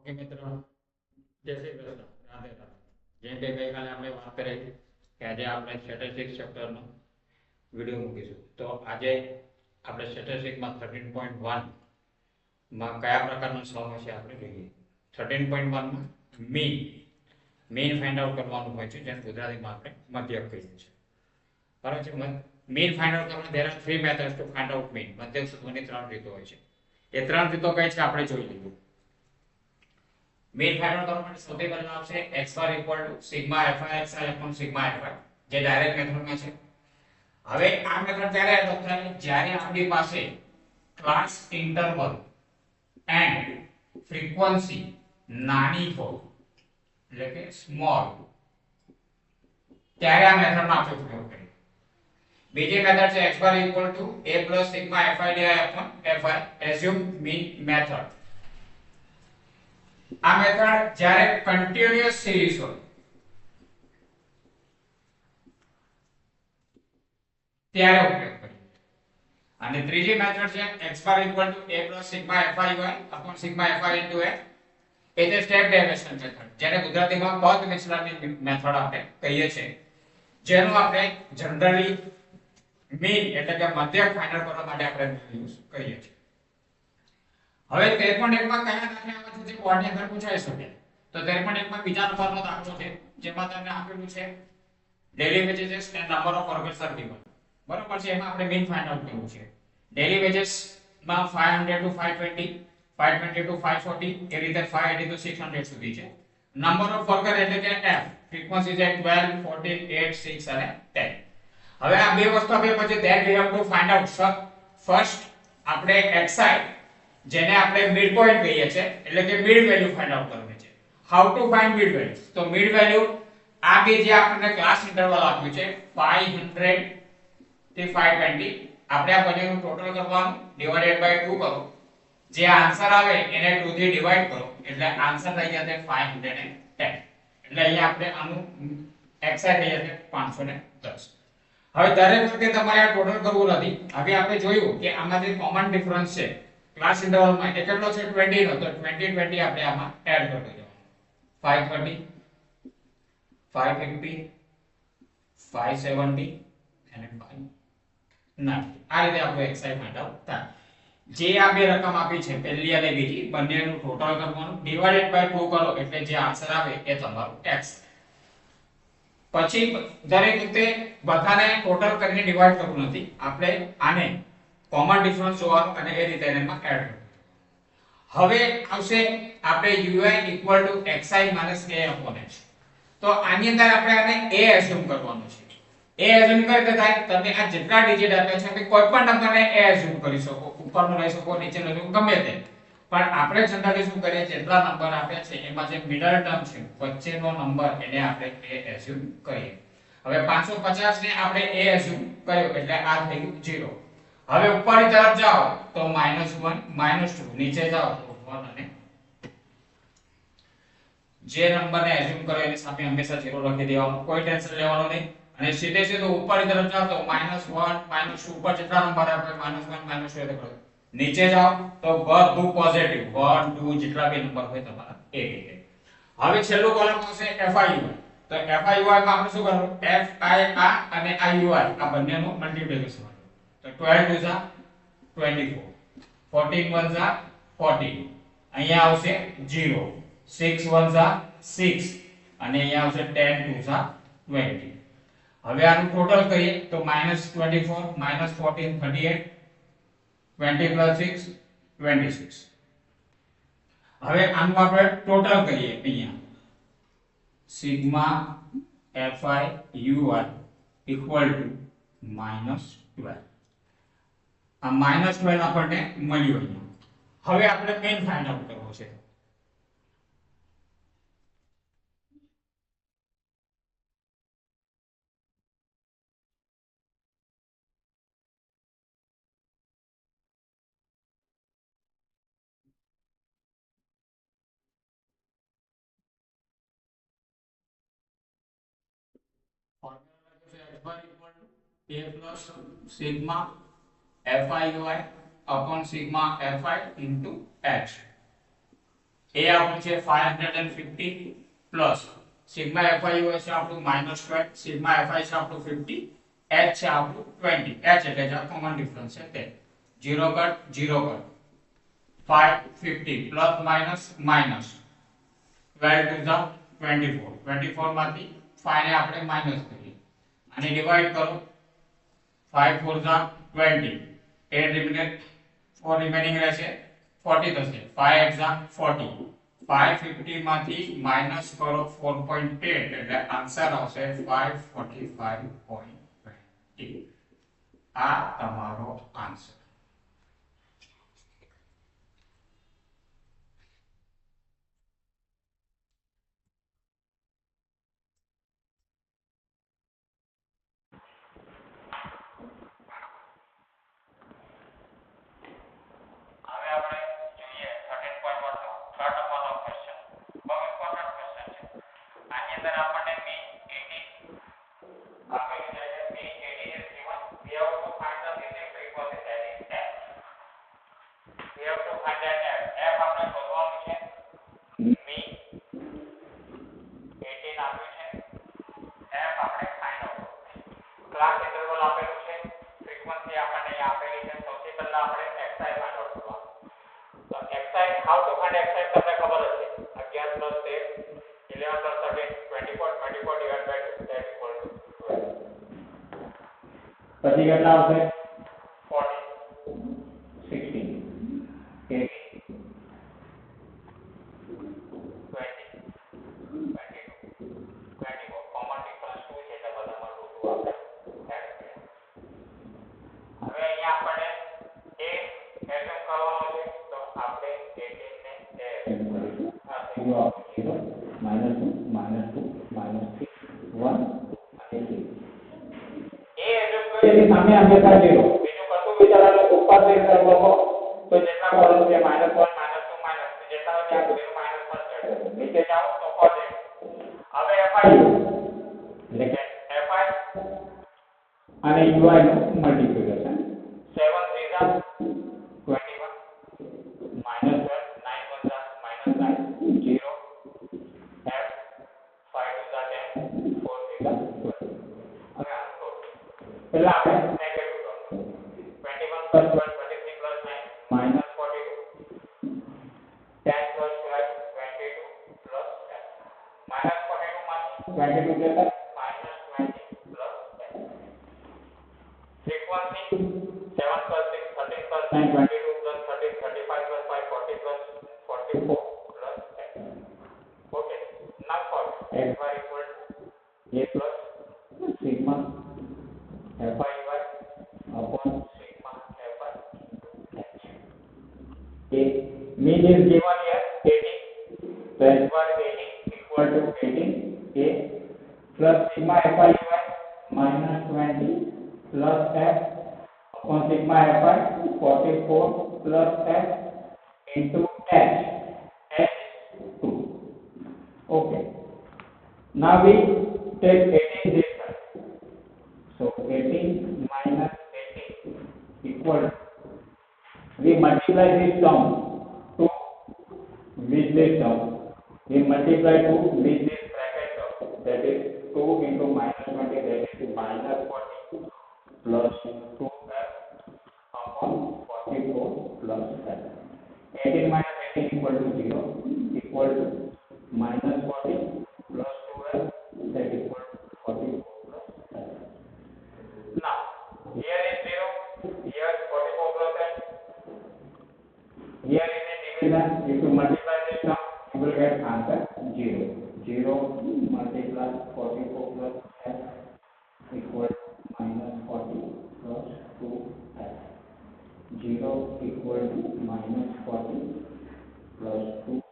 Okay મિત્રો, જય શ્રી કૃષ્ણ, રાધે રાધે. જેમ કે ગઈકાલે આપણે વાત કરી કે આજે આપણે સ્ટેટિસ્ટિક્સ ચેપ્ટરનો વિડીયો મૂકીશું. તો આજે આપણે સ્ટેટિસ્ટિક્સમાં 13.1 માં કયા પ્રકારનો સમ હશે આપણે જોઈએ. 13.1 માં મીન ફાઇન્ડ આઉટ કરવાનું હોય છે, જેને ગુજરાતીમાં આપણે મધ્યક કહીએ છીએ. બરાબર છે. મીન ફાઇન્ડ આઉટ કરવાના there are three methods to find out mean. મધ્યક શોધવાની ત્રણ રીતો હોય છે. એ ત્રણ રીતો કઈ છે આપણે જોઈ લીધું. मीन फाइंड आउट કરવા માટે સૌથી પહેલા આવશે x bar = sigma fi xi upon sigma fi, જે ડાયરેક્ટ મેથડમાં છે. હવે આ મેથડ ત્યારે એડોપ્ટ થાય જ્યારે આપણી પાસે ક્લાસ ઇન્ટરવલ એન્ડ ફ્રીક્વન્સી નાની હોય, એટલે કે સ્મોલ, ત્યારે આ મેથડનો આપણે ઉપયોગ કરીએ. બીજી મેથડ છે x bar = a + sigma fi di upon fi, assume mean method. આ મેથડ જ્યારે કન્ટિન્યુઅસ સિરીઝ હોય ત્યારે ઉપયોગ કરીએ. અને ત્રીજી મેથડ છે x bar = a + sigma fi upon sigma fi into a. એ છે સ્ટેપ ડેવિએશન મેથડ, જેને ગુજરાતીમાં પદ વિચલનની મેથડ આપણે કહીએ છીએ, જેનો આપણે જનરલી મીન એટલે કે મધ્યક ફાઇન્ડ કરવા માટે આપણે યુઝ કરીએ છીએ. હવે 13.1 માં કયા દાખલા આવા છે જે બોર્ડની અંદર પૂછાઈ શકે? તો 13.1 માં બીજા નંબરનો દાખલો છે, જેમાં તમને આપેલું છે daily wages and number of workers are given. બરોબર છે. એમાં આપણે મીન ફાઇન્ડ આઉટ કરવું છે. ડેલી વેजेस માં 500 to 520, 520 to 540, એ રીતે 580 to 600 સુધી છે. નંબર ઓફ વર્કર એટલે કે f, ફ્રીક્વન્સી છે 12, 14, 8, 6 અને 10. હવે આ બે વસ્તુ આપે પછી then we have to find out first આપણે xi, જેને આપણે મિડ પોઈન્ટ કહીએ છીએ, એટલે કે મિડ વેલ્યુ ફાઇન્ડ આઉટ કરવાની છે. How to find mid value? તો મિડ વેલ્યુ આ બે જે આપણને ક્લાસ ઇન્ટરવલ આપ્યું છે 500 થી 520, આપણે આ બંનેનું ટોટલ કરવાનું, ડિવાઇડેડ બાય 2 કરો. જે આન્સર આવે એને 2 થી ડિવાઈડ કરો, એટલે આન્સર થઈ જશે 510. એટલે અહીંયા આપણે આનું xi થઈ જશે 510. હવે દરેક વખતે તમારે આ ટોટલ કરવું નથી. હવે આપણે જોયું કે આમાં જે કોમન ડિફરન્સ છે ક્લાસ ઇન્ટરવલમાં એ કેટલો છે 20 નો, તો 20 20 આપણે આમાં એડ કરી દેવાનું. 530, 550, 570 અને 590. આ રીતે આપણો xi ફાઇન્ડ આઉટ થાય. જે આ બે રકમ આપી છે પહેલી અને બીજી, બંનેનું ટોટલ કરવાનું, ડિવાઇડેડ બાય 2 કરો, એટલે જે આન્સર આવે એ તમારું x. પછી દરેક વખતે બધાને ટોટલ કરીને ડિવાઈડ કરવું નથી. આપણે આને કોમન ડિફરન્સ જોવાનું અને એ રીતે એમાં એડ કરવું. હવે આવશે આપણે ui = xi - a upon x. તો આની અંદર આપણે આને a એઝ્યુમ કરવાનું છે. a એઝ્યુમ કરે તો થાય તમે આ જેટલા ડિજિટ આપ્યા છે તમે કોઈ પણ નંબરને a એઝ્યુમ કરી શકો, ઉપરનો લઈ શકો, નીચેનો લઈ શકો, ગમે તે. પણ આપણે જનરલી શું કરીએ, જેટલા નંબર આપ્યા છે એમાં જે મિડલ ટર્મ છે, વચ્ચેનો નંબર, એને આપણે a એઝ્યુમ કરીએ. હવે 550 ને આપણે a એઝ્યુમ કર્યો એટલે આ થઈ ગયું 0. હવે ઉપરની તરફ જાઓ તો -1, -2, નીચે જાઓ તો 1 અને જે નંબરને એઝ્યુમ કરો એની સામે હંમેશા 0 લખી દેવાનું, કોઈ ટેન્શન લેવાનું નહીં. અને સીધે સીધું ઉપરની તરફ જાઓ તો -1, -2, ઉપર જેટલા નંબર આપે -1, -2 એ કરો. નીચે જાઓ તો બધું પોઝિટિવ, 1 2 જેટલા બે નંબર હોય તમારા એ રીતે. હવે છેલ્લું કોલમ આવશે FIUI. તો FIUI માં આપણે શું કરવું, FI આ અને IUI આ બંનેનું મલ્ટીપ્લિકેશન. તો 12 2 24, 14 1 14, અહીંયા આવશે 0, 6 1 6 અને અહીંયા આવશે 10 2 20. હવે આનું ટોટલ કરીએ તો -24 -14 38, 20 + 6 26. હવે આનું આપણે ટોટલ કરીએ અહીંયા સિગ્મા FIUI = -12. આ -12 આપણને મળ્યું અહીંયા. હવે આપણે મેઈન ફાઇન્ડ આઉટ કરવો છે. ફોર્મ્યુલા છે x bar = a + sigma FIUI upon sigma FI into h. એ આપણું છે 550 પ્લસ સિગ્મા fi છે આપણું -12 સિગ્મા fi છે આપણું 50 h છે આપણું 20 h એટલે જે કોમન ડિફરન્સ છે તે 0 cut 0 cut 550 plus minus 12 to the 24 24 માંથી 5 ને આપણે માઈનસ કરીએ અને ડિવાઈડ કરો 5 4 ઝા 20 8 રિમેનિંગ 4 રિમેનિંગ રહેશે 40 થશે 5 8 ઝા 40 550 માંથી માઈનસ કરો 4.8 એટલે આન્સર આવશે 545.20 આ તમારો answer how to find xi તમને ખબર હશે 11 plus 8 11 plus 13 24 24 divided by 2 that equal to 12 પછી કેટલા આવશે 40 16 18 કોમન ડિફરન્સ 2 છે એટલે બધામાં 2 આપણે એડ કરીએ હવે અહીંયા આપણે એ એઝ્યુમ કરવાનો છે તો આપણે 18 ને -2 -2 -3 1 અને 3 એ એઝ્યુમ કરીએ સામે હંમેશા 0 બીજું કશું વિચારવાનું ઉપર થી કરવાનો તો જેટલા કોલમ છે -1 -2 -3 જેટલા હોય ત્યાં સુધી -1 છે નીચે જાઓ તો પોઝિટિવ હવે fi એટલે કે fi અને ui નું મલ્ટીપ્લિકેશન 7 3 ઝા 21 -12 9 1 ઝા -9 0 f 5 2 ઝા 10 4 3 ઝા 12 હવે આ ટોટલ પહેલા આપણે નેગેટિવ કરવાનું 21 plus 12 23 plus 9 -42 10 plus 12 22 plus 10 -42 માંથી 22 જતા -20 plus 10 frequency 7 plus 6 13 plus 9 22 plus 13 35 plus 5 40 plus 44 plus 10 okay now for x y equal to a plus sigma fi y upon sigma fi h a mean is given here 18 so x bar 18 equal to 18 a plus sigma fi y minus 20 plus f upon sigma fi 44 plus f into h h 2 okay now we take 18 this side so 18 minus 18 equal we multiply this term 2 with this term we multiply 2 with this bracket term that is 2 into minus 20 that is minus 40 plus 2f upon 44 plus f 18 minus 18 equal to 0 equal to minus 40 plus 2f that equal to 44 plus f now here is 0 here is 44 plus f here is a division if you multiply this term you will get answer 0 0 multiply 44 plus f equal to minus 40 plus 2f 0 equal to minus 40 plus 2